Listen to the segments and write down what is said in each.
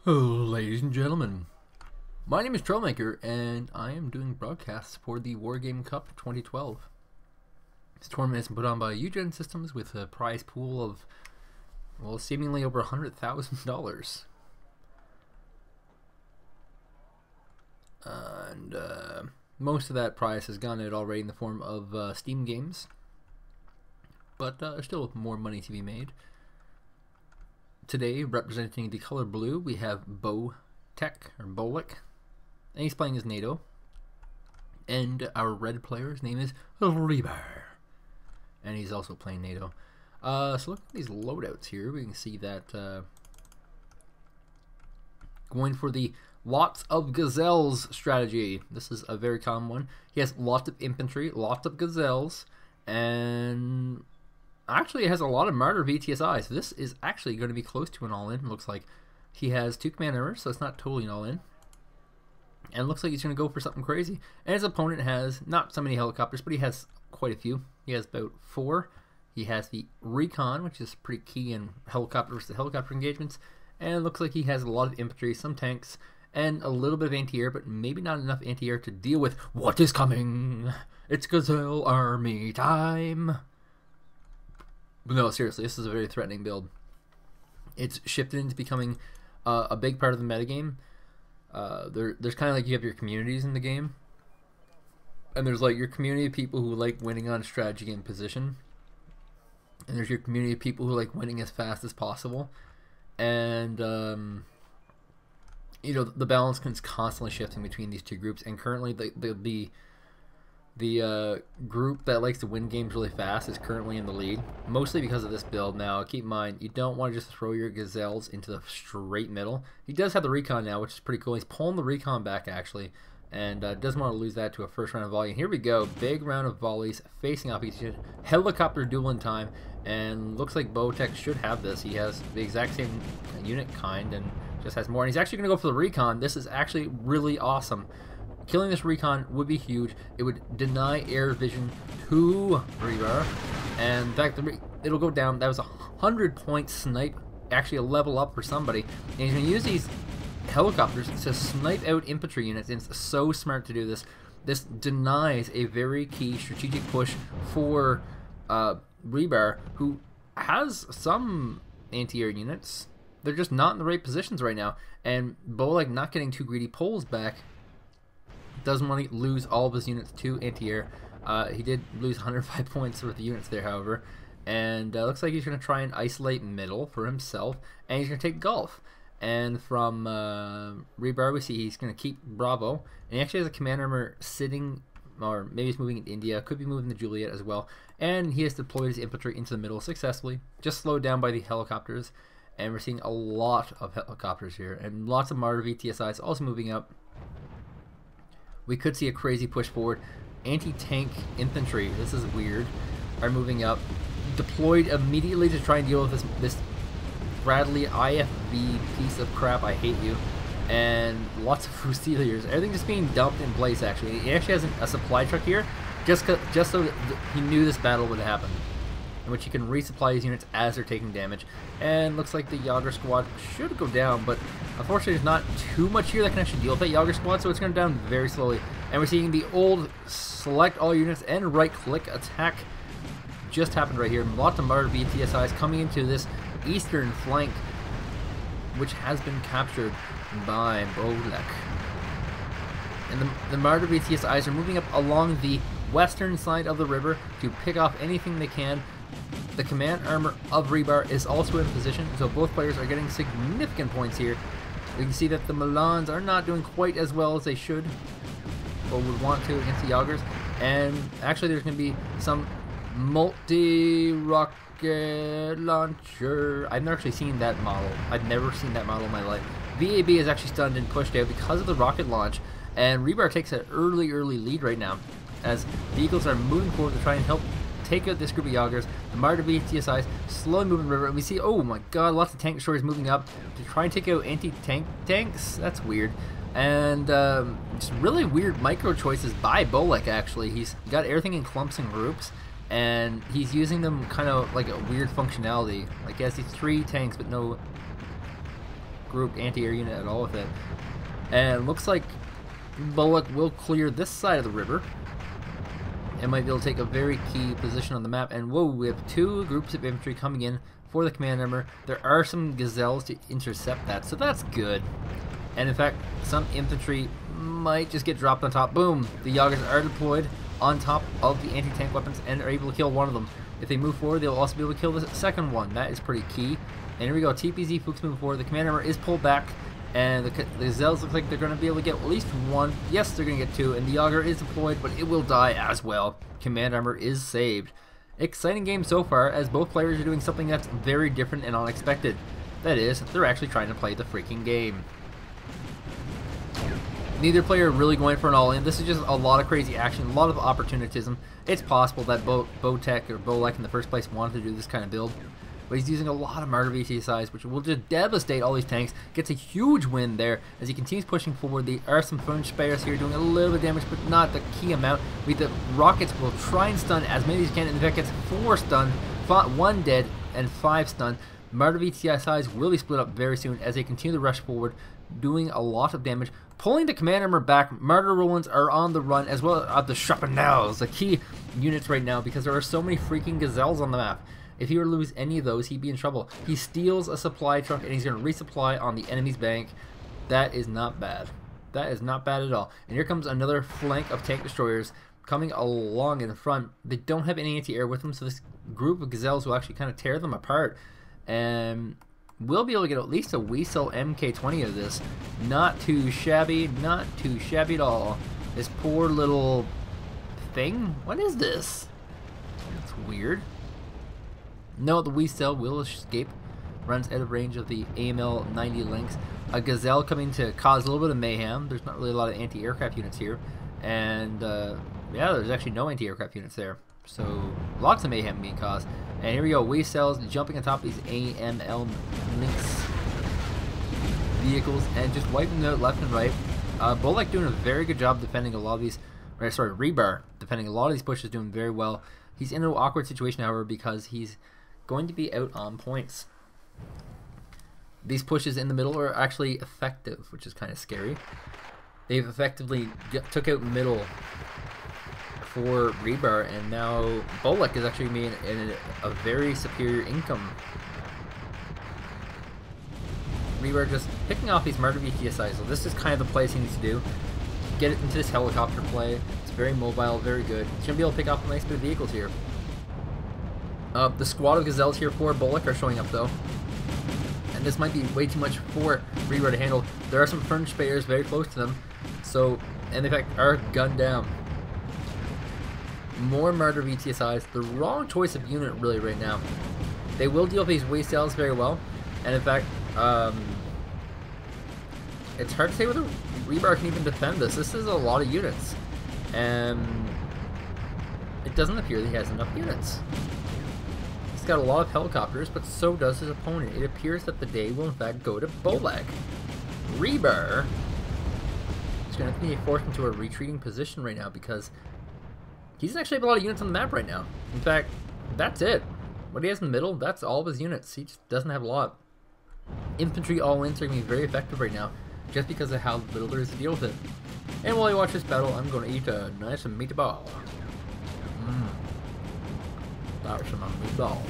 Ladies and gentlemen, my name is Troublmaker, and I am doing broadcasts for the Wargame Cup 2012. This tournament has been put on by Eugen Systems with a prize pool of, well, seemingly over $100,000. And most of that prize has gone out already in the form of Steam games, but there's still more money to be made. Today, representing the color blue, we have Bolec, and he's playing as NATO. And our red player's name is Ribar, and he's also playing NATO. So look at these loadouts here. We can see that going for the lots of gazelles strategy. This is a very common one. He has lots of infantry, lots of gazelles, and actually it has a lot of martyr VTSI, so this is actually going to be close to an all-in. Looks like he has 2 command armors, so it's not totally an all-in. And it looks like he's going to go for something crazy. And his opponent has not so many helicopters, but he has quite a few. He has about 4. He has the recon, which is pretty key in helicopter versus helicopter engagements. And it looks like he has a lot of infantry, some tanks, and a little bit of anti-air, but maybe not enough anti-air to deal with what is coming. It's Gazelle Army time. But no, seriously, this is a very threatening build. It's shifted into becoming a big part of the metagame. There's kind of like you have your communities in the game, and there's like your community of people who like winning on strategy and position, and there's your community of people who like winning as fast as possible. And you know, the balance is constantly shifting between these two groups, and currently the group that likes to win games really fast is currently in the lead, mostly because of this build. Now, keep in mind, you don't want to just throw your gazelles into the straight middle. He does have the recon now, which is pretty cool. He's pulling the recon back, actually, and doesn't want to lose that to a first round of volley. And here we go, big round of volleys facing off each other. Helicopter duel in time, and looks like Bolec should have this. He has the exact same unit kind and just has more, and he's actually going to go for the recon. This is actually really awesome. Killing this recon would be huge. It would deny air vision to Ribar, and in fact, it'll go down. That was a 100-point snipe, actually a level up for somebody. And he's going to use these helicopters to snipe out infantry units, and it's so smart to do this. This denies a very key strategic push for Ribar, who has some anti-air units. They're just not in the right positions right now, and Bolec, not getting too greedy, pulls back. Doesn't want to lose all of his units to anti-air. He did lose 105 points worth of units there, however. And looks like he's going to try and isolate middle for himself. And he's going to take Gulf. And from Ribar, we see he's going to keep Bravo. And he actually has a command armor sitting, or maybe he's moving in India. Could be moving the Juliet as well. And he has deployed his infantry into the middle successfully. Just slowed down by the helicopters. And we're seeing a lot of helicopters here. And lots of martyr VTSIs also moving up. We could see a crazy push forward. Anti-tank infantry, this is weird, are moving up. Deployed immediately to try and deal with this Bradley IFV piece of crap, I hate you. And lots of Fusiliers. Everything just being dumped in place, actually. He actually has a supply truck here, just so that he knew this battle would happen, in which he can resupply his units as they're taking damage. And looks like the Yager squad should go down, but unfortunately there's not too much here that can actually deal with that Yager squad, so it's going down very slowly. And we're seeing the old select all units and right click attack just happened right here. Lots of martyr VTSIs coming into this eastern flank, which has been captured by Bolec. And the martyr VTSIs are moving up along the western side of the river to pick off anything they can. The command armor of Ribar is also in position, so both players are getting significant points here. We can see that the Milans are not doing quite as well as they should, or would want to, against the Yagers. And actually there's going to be some multi-rocket launcher. I've never actually seen that model. I've never seen that model in my life. VAB is actually stunned and pushed out because of the rocket launch, and Ribar takes an early lead right now, as the Eagles are moving forward to try and help take out this group of Yagers. The martyr VTSIs slowly moving the river, and we see, oh my god, lots of tank destroyers moving up to try and take out anti-tank tanks. That's weird. And just really weird micro choices by Bolec, actually. He's got everything in clumps and groups, and he's using them kind of like a weird functionality. Like he has these 3 tanks but no group anti-air unit at all with it. And looks like Bolec will clear this side of the river and might be able to take a very key position on the map. And whoa, we have two groups of infantry coming in for the command armor. There are some gazelles to intercept that, so that's good. And in fact, some infantry might just get dropped on top. Boom! The Jaegers are deployed on top of the anti-tank weapons and are able to kill one of them. If they move forward, they'll also be able to kill the second one. That is pretty key. And here we go, TPZ Fuchs moving forward. The command armor is pulled back, and the gazelles look like they're going to be able to get at least one. Yes, they're going to get two, and the Jaeger is deployed, but it will die as well. Command armor is saved. Exciting game so far, as both players are doing something that's very different and unexpected. That is, they're actually trying to play the freaking game. Neither player really going for an all-in. This is just a lot of crazy action, a lot of opportunism. It's possible that Bolec in the first place wanted to do this kind of build, but he's using a lot of martyr VTSIs, which will just devastate all these tanks. Gets a huge win there as he continues pushing forward. There are some French spares here doing a little bit of damage, but not the key amount. The rockets will try and stun as many as he can. In fact, gets 4 stunned, 1 dead, and 5 stunned. Martyr VTSIs will be split up very soon as they continue to rush forward, doing a lot of damage, pulling the command armor back. Martyr Rolands are on the run, as well as the Shrapnels, the key units right now, because there are so many freaking gazelles on the map. If he were to lose any of those, he'd be in trouble. He steals a supply truck, and he's going to resupply on the enemy's bank. That is not bad. That is not bad at all. And here comes another flank of tank destroyers coming along in the front. They don't have any anti-air with them, so this group of gazelles will actually kind of tear them apart. And we'll be able to get at least a Weasel MK20 of this. Not too shabby, not too shabby at all. This poor little thing? What is this? It's weird. No, the Weasel will escape. Runs out of range of the AML 90 links. A gazelle coming to cause a little bit of mayhem. There's not really a lot of anti-aircraft units here. And yeah, there's actually no anti-aircraft units there. So lots of mayhem being caused. And here we go, Weasels jumping on top of these AML links vehicles and just wiping them out left and right. Bolec doing a very good job defending a lot of these, sorry, Ribar defending a lot of these pushes, doing very well. He's in an awkward situation, however, because he's going to be out on points. These pushes in the middle are actually effective, which is kind of scary. They've effectively took out middle for Ribar, and now Bolec is actually being in a very superior income. Ribar just picking off these martyr VTSIs, so this is kind of the place he needs to do. Get it into this helicopter play. It's very mobile, very good. He's going to be able to pick off a nice bit of vehicles here. The squad of gazelles here for Bolec are showing up though. And this might be way too much for Ribar to handle. There are some French spares very close to them, so, and in fact are gunned down. More martyr VTSIs, the wrong choice of unit really right now. They will deal with these Weasels very well, and in fact, it's hard to say whether Ribar can even defend this. This is a lot of units, and it doesn't appear that he has enough units. He's got a lot of helicopters, but so does his opponent. It appears that the day will in fact go to Bolec. Ribar is going to be forced into a retreating position right now because he doesn't actually have a lot of units on the map right now. In fact, that's it. What he has in the middle, that's all of his units. He just doesn't have a lot. Infantry all-ins are going to be very effective right now, just because of how little there is to deal with it. And while you watch this battle, I'm going to eat a nice meatball. That's some meatball.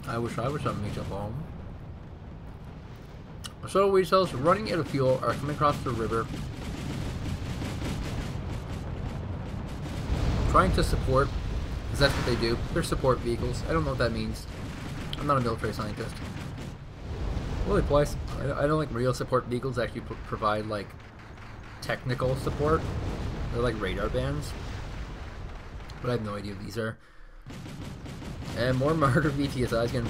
I wish I was some meatball. So Weasels running out of fuel are coming across the river, trying to support, because that's what they do. They're support vehicles. I don't know what that means. I'm not a military scientist. Well, twice. I don't like real support vehicles actually provide like technical support. They're like radar bands, but I have no idea what these are. And more martyr VTSIs getting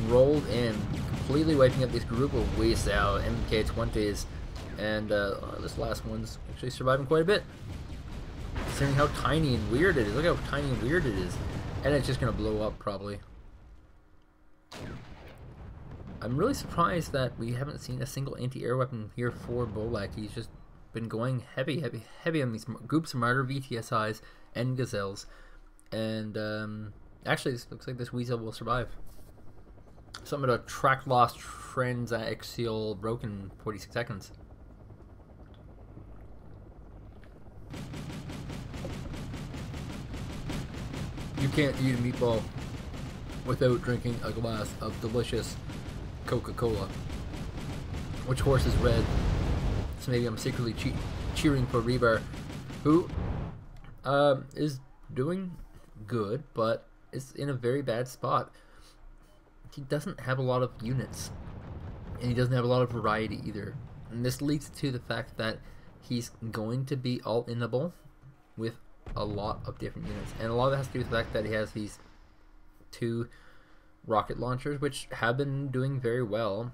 rolled in, completely wiping up this group of Weasel MK20s, and this last one's actually surviving quite a bit, considering how tiny and weird it is. Look how tiny and weird it is, and it's just gonna blow up probably. I'm really surprised that we haven't seen a single anti-air weapon here for Bolec. He's just been going heavy on these groups of Martyr, VTSIs, and Gazelles. And actually, this looks like this Weasel will survive. Something about track lost, transaxial broken, 46 seconds. You can't eat a meatball without drinking a glass of delicious Coca-Cola. Which horse is red? So maybe I'm secretly cheering for Ribar, who is doing good, but is in a very bad spot. He doesn't have a lot of units, and he doesn't have a lot of variety either. And this leads to the fact that he's going to be all-inable with a lot of different units, and a lot of it has to do with the fact that he has these 2 rocket launchers, which have been doing very well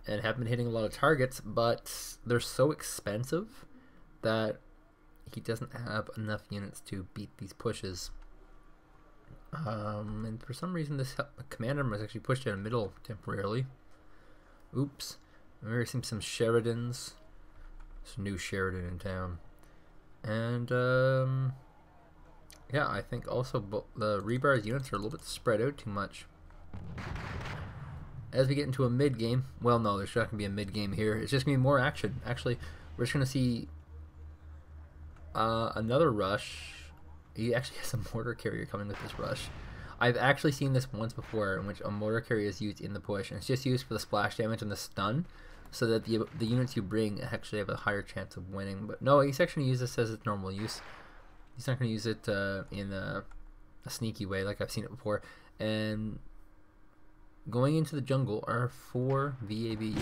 and have been hitting a lot of targets, but they're so expensive that he doesn't have enough units to beat these pushes. And for some reason this commander was actually pushed in the middle temporarily. Oops. We're seeing some Sheridans. There's a new Sheridan in town. And yeah, I think also the Ribar's units are a little bit spread out too much. As we get into a mid game, well, no, there's not going to be a mid game here. It's just going to be more action. Actually, we're just going to see another rush. He actually has a mortar carrier coming with this rush. I've actually seen this once before, in which a mortar carrier is used in the push, and it's just used for the splash damage and the stun, so that the units you bring actually have a higher chance of winning. But no, he's actually going to use this as its normal use. He's not going to use it in a sneaky way like I've seen it before. And going into the jungle are 4 VABs,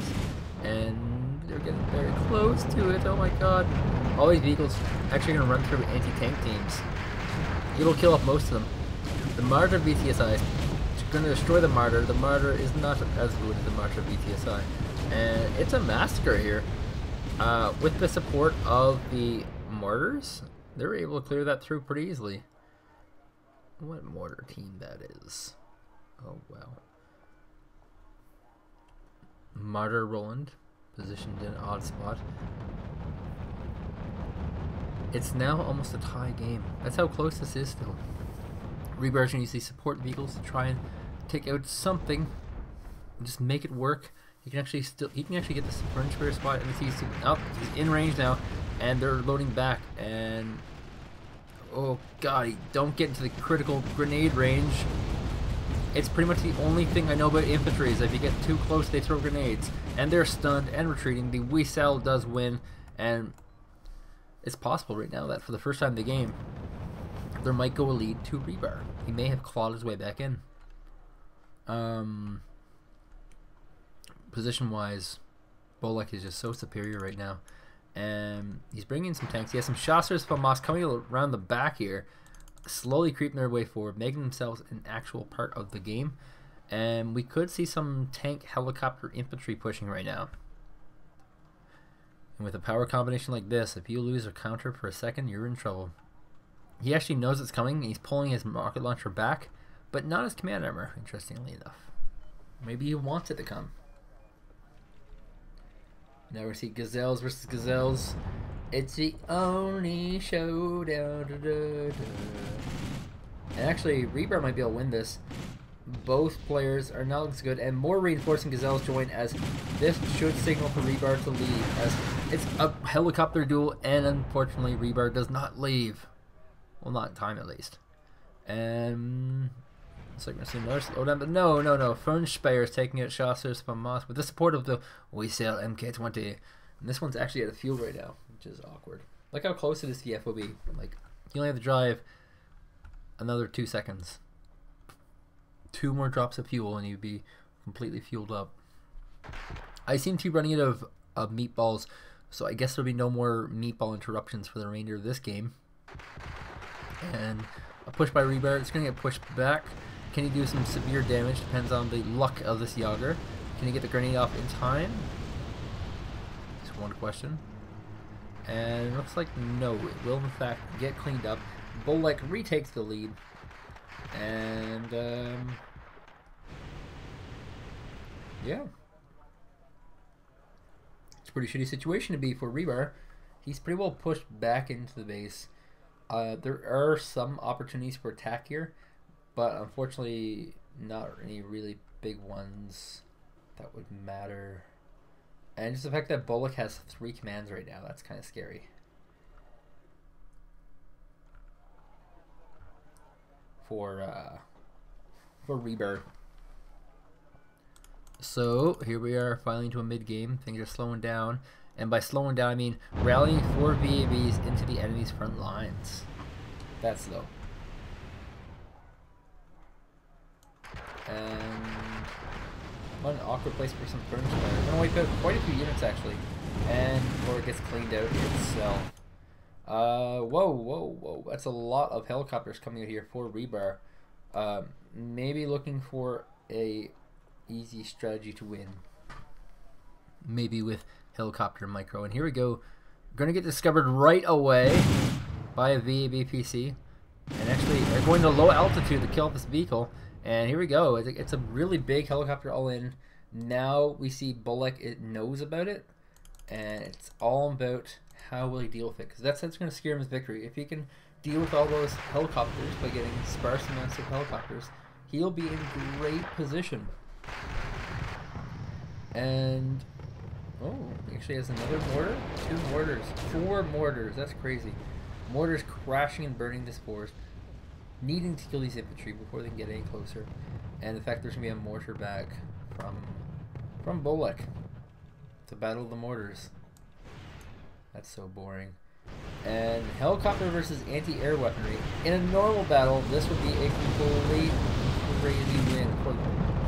and they're getting very close to it. Oh my god. All these vehicles actually going to run through anti-tank teams. It'll kill off most of them. The Martyr VTSI is going to destroy the Martyr. The Martyr is not as good as the Martyr VTSI. And it's a massacre here. With the support of the Mortars, they were able to clear that through pretty easily. What mortar team that is. Oh, wow. Martyr Roland, positioned in an odd spot. It's now almost a tie game. That's how close this is still. Ribar's going to use these support vehicles to try and take out something. Just make it work. He can actually get this French Bear spot, and he's in range now, and they're loading back, and oh god, he don't get into the critical grenade range. It's pretty much the only thing I know about infantry is if you get too close they throw grenades, and they're stunned and retreating. The Weasel does win, and it's possible right now that for the first time in the game there might go a lead to Ribar. He may have clawed his way back in. Position-wise, Bolec is just so superior right now. And he's bringing in some tanks. He has some Chasseurs FAMAS coming around the back here, slowly creeping their way forward, making themselves an actual part of the game. And we could see some tank, helicopter, infantry pushing right now. And with a power combination like this, if you lose a counter for a second, you're in trouble. He actually knows it's coming, and he's pulling his rocket launcher back, but not his command armor, interestingly enough. Maybe he wants it to come. Now we see Gazelles versus Gazelles. It's the only showdown. And actually, Ribar might be able to win this. Both players are not looking good, and more reinforcing Gazelles join, as this should signal for Ribar to leave, as it's a helicopter duel, and unfortunately Ribar does not leave. Well, not in time at least. And so we're going to see another slowdown, but no. French Speyer is taking out Chasseurs FAMAS with the support of the Weasel MK20. And this one's actually out of fuel right now, which is awkward. Like how close it is to the FOB. Like, you only have to drive another 2 seconds. 2 more drops of fuel and you'd be completely fueled up. I seem to be running out of meatballs, so I guess there'll be no more meatball interruptions for the remainder of this game. And a push by Ribar. It's going to get pushed back. Can he do some severe damage? Depends on the luck of this Yager. Can he get the grenade off in time? That's one question. And it looks like no. It will in fact get cleaned up. Bolec retakes the lead. And yeah. It's a pretty shitty situation to be for Ribar. He's pretty well pushed back into the base. There are some opportunities for attack here, but unfortunately not any really big ones that would matter. And just the fact that Bolec has 3 commands right now, that's kind of scary. For Ribar. So here we are finally into a mid game. Things are slowing down. And by slowing down, I mean rallying 4 VABs into the enemy's front lines. That's slow. And what an awkward place for some furniture. We're gonna wipe out quite a few units actually. And before it gets cleaned out itself. Whoa. That's a lot of helicopters coming out here for Ribar. Maybe looking for a easy strategy to win. Maybe with helicopter micro. And here we go. We're going to get discovered right away by a VAB PC. And actually, they're going to low altitude to kill this vehicle. And here we go. It's a really big helicopter all in. Now we see Bolec, it knows about it. And it's all about how will he deal with it. Because that's going to secure him his victory. If he can deal with all those helicopters by getting sparse amounts of helicopters, he'll be in great position. And oh, he actually has another mortar, 2 mortars, 4 mortars. That's crazy. Mortars crashing and burning this forest, needing to kill these infantry before they can get any closer. And in fact, there's gonna be a mortar back from Bolec to battle the mortars. That's so boring. And helicopter versus anti-air weaponry. In a normal battle, this would be a complete crazy win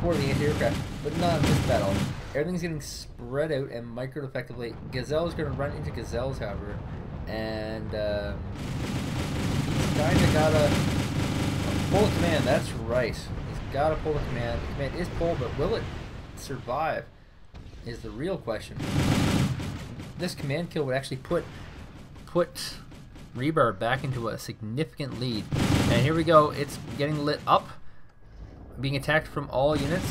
for the anti-aircraft, but not in this battle. Everything's getting spread out and microed effectively. Gazelle is going to run into Gazelles, however, and he's kind of got to pull a command. That's right. He's got to pull the command. The command is pulled, but will it survive is the real question. This command kill would actually put Ribar back into a significant lead. And here we go. It's getting lit up, being attacked from all units.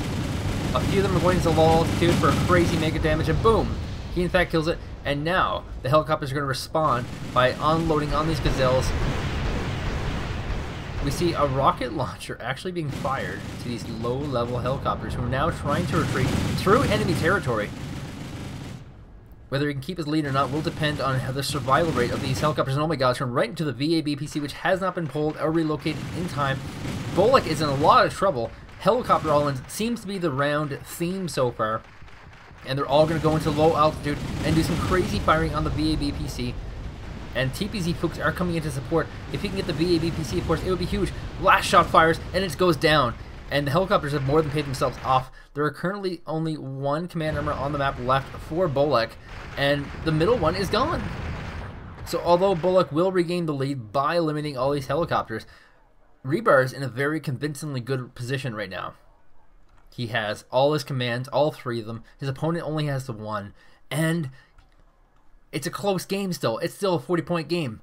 A few of them are going to low altitude for crazy mega damage, and boom! He in fact kills it, and now the helicopters are going to respond by unloading on these Gazelles. We see a rocket launcher actually being fired to these low-level helicopters who are now trying to retreat through enemy territory. Whether he can keep his lead or not will depend on the survival rate of these helicopters. And oh my god, it's going right into the VAB PC, which has not been pulled or relocated in time. Bolec is in a lot of trouble. Helicopter all-ins seems to be the round theme so far. And they're all going to go into low altitude and do some crazy firing on the VAB PC. And TPZ folks are coming into support. If he can get the VAB PC, of course, it would be huge. Last shot fires, and it goes down. And the helicopters have more than paid themselves off. There are currently only 1 command armor on the map left for Bolec, and the middle one is gone. So although Bolec will regain the lead by eliminating all these helicopters, Ribar is in a very convincingly good position right now. He has all his commands, all 3 of them. His opponent only has the 1, and it's a close game still. It's still a 40-point game.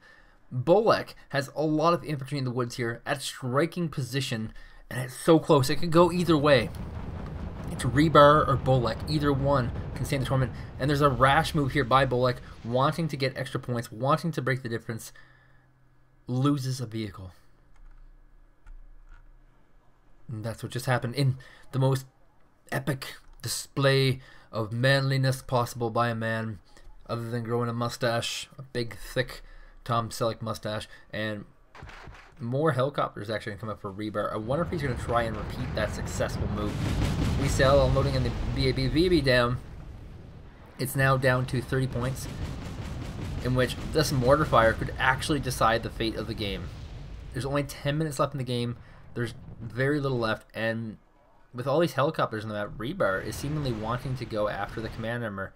Bolec has a lot of infantry in the woods here at striking position, and it's so close. It could go either way. It's Ribar or Bolec. Either one can stay in the tournament. And there's a rash move here by Bolec, wanting to get extra points, wanting to break the difference. Loses a vehicle. And that's what just happened in the most epic display of manliness possible by a man, other than growing a mustache, a big, thick Tom Selleck mustache, and more helicopters actually come up for Ribar. I wonder if he's going to try and repeat that successful move. We sell unloading in the VAB. VAB down. It's now down to 30 points, in which this mortar fire could actually decide the fate of the game. There's only 10 minutes left in the game. There's very little left, and with all these helicopters on the map, Ribar is seemingly wanting to go after the command armor.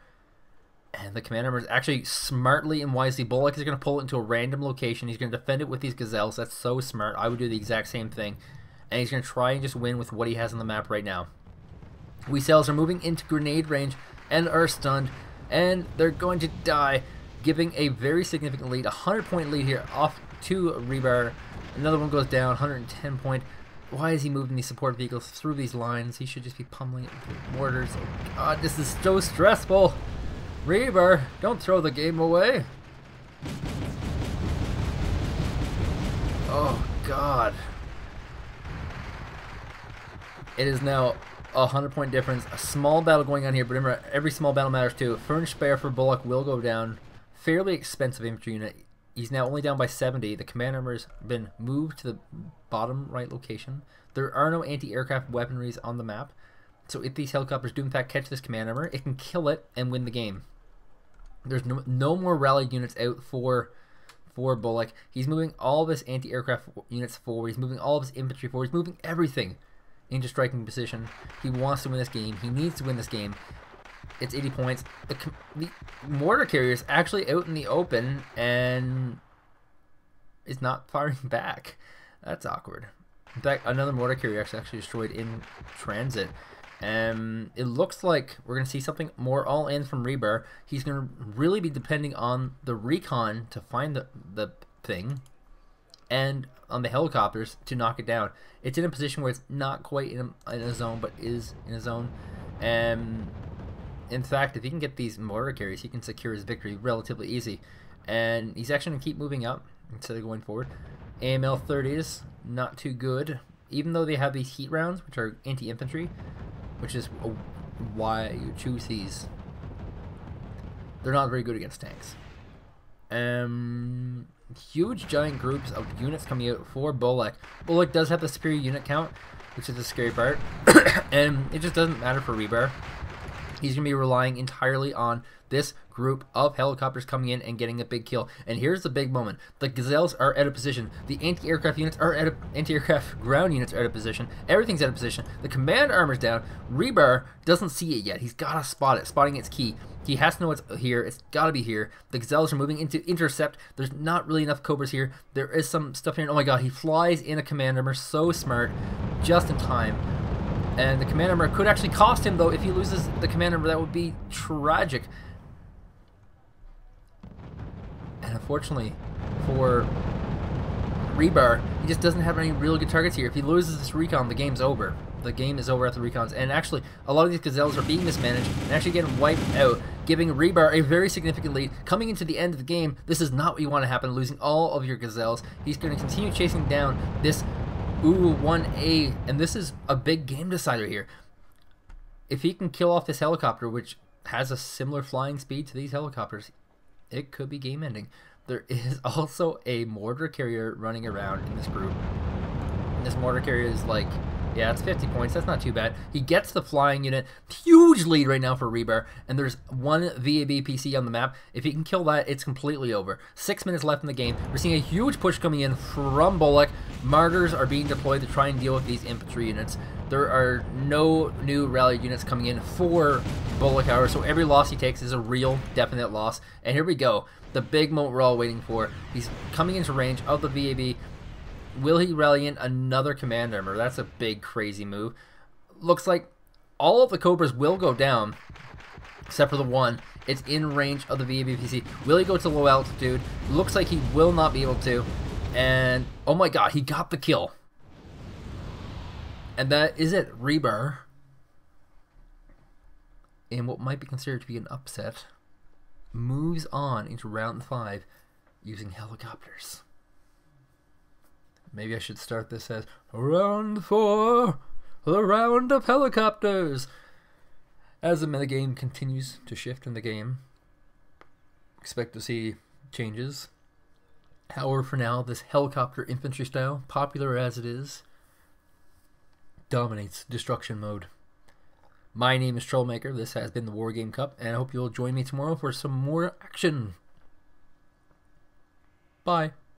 And the command armor is actually smartly and wisely. Bolec is going to pull it into a random location. He's going to defend it with these Gazelles. That's so smart. I would do the exact same thing. And he's going to try and just win with what he has on the map right now. We cells are moving into grenade range and are stunned. And they're going to die, giving a very significant lead. 100-point lead here off to Ribar. Another one goes down, 110 point. Why is he moving these support vehicles through these lines? He should just be pummeling it with mortars. Oh god, this is so stressful. Ribar, don't throw the game away. Oh, God. It is now a 100-point difference. A small battle going on here, but remember, every small battle matters too. Furnish Spare for Bolec will go down. Fairly expensive infantry unit. He's now only down by 70. The command armor's been moved to the bottom right location. There are no anti-aircraft weaponries on the map. So if these helicopters do in fact catch this command armor, it can kill it and win the game. There's no more rally units out for Bolec. He's moving all of his anti-aircraft units forward. He's moving all of his infantry forward. He's moving everything into striking position. He wants to win this game. He needs to win this game. It's 80 points. The mortar carrier is actually out in the open and is not firing back. That's awkward. In fact, another mortar carrier actually destroyed in transit. It looks like we're going to see something more all-in from Ribar. He's going to really be depending on the recon to find the thing and on the helicopters to knock it down. It's in a position where it's not quite in a zone, but is in a zone. In fact, if he can get these mortar carriers, he can secure his victory relatively easy. And he's actually going to keep moving up instead of going forward. AML 30s, not too good. Even though they have these heat rounds, which are anti-infantry, which is why you choose these, they're not very good against tanks. Huge giant groups of units coming out for Bolec. Bolec does have the superior unit count, which is the scary part. And it just doesn't matter for Ribar. He's going to be relying entirely on this group of helicopters coming in and getting a big kill. And here's the big moment. The Gazelles are out of position. The anti-aircraft units are out of anti-aircraft ground units are out of position. Everything's out of position. The command armor's down. Ribar doesn't see it yet. He's got to spot it. Spotting it's key. He has to know it's here. It's got to be here. The Gazelles are moving into intercept. There's not really enough Cobras here. There is some stuff here. Oh my god, he flies in a command armor. So smart. Just in time. And the command armor could actually cost him, though. If he loses the command armor, that would be tragic. And unfortunately for Ribar, he just doesn't have any real good targets here. If he loses this recon, the game's over. The game is over at the recons. And actually, a lot of these Gazelles are being mismanaged and actually getting wiped out, giving Ribar a very significant lead. Coming into the end of the game, this is not what you want to happen, losing all of your Gazelles. He's going to continue chasing down this 1A, and this is a big game decider here. If he can kill off this helicopter, which has a similar flying speed to these helicopters, it could be game ending. There is also a mortar carrier running around in this group. And this mortar carrier is like, yeah, it's 50 points. That's not too bad. He gets the flying unit. Huge lead right now for Ribar. And there's one VAB PC on the map. If he can kill that, it's completely over. 6 minutes left in the game. We're seeing a huge push coming in from Bolec. Martyrs are being deployed to try and deal with these infantry units. There are no new rally units coming in for Bolec, however, so every loss he takes is a real, definite loss. And here we go. The big moment we're all waiting for. He's coming into range of the VAB. Will he rally in another command armor? That's a big, crazy move. Looks like all of the Cobras will go down, except for the one. It's in range of the VAB PC. Will he go to low altitude? Looks like he will not be able to. And, oh my god, he got the kill. And that is it. Ribar, in what might be considered to be an upset, moves on into round 5 using helicopters. Maybe I should start this as round 4, the round of helicopters. As the metagame continues to shift in the game, expect to see changes. However, for now, this helicopter infantry style, popular as it is, dominates destruction mode. My name is Troublmaker. This has been the Wargame Cup, and I hope you'll join me tomorrow for some more action. Bye.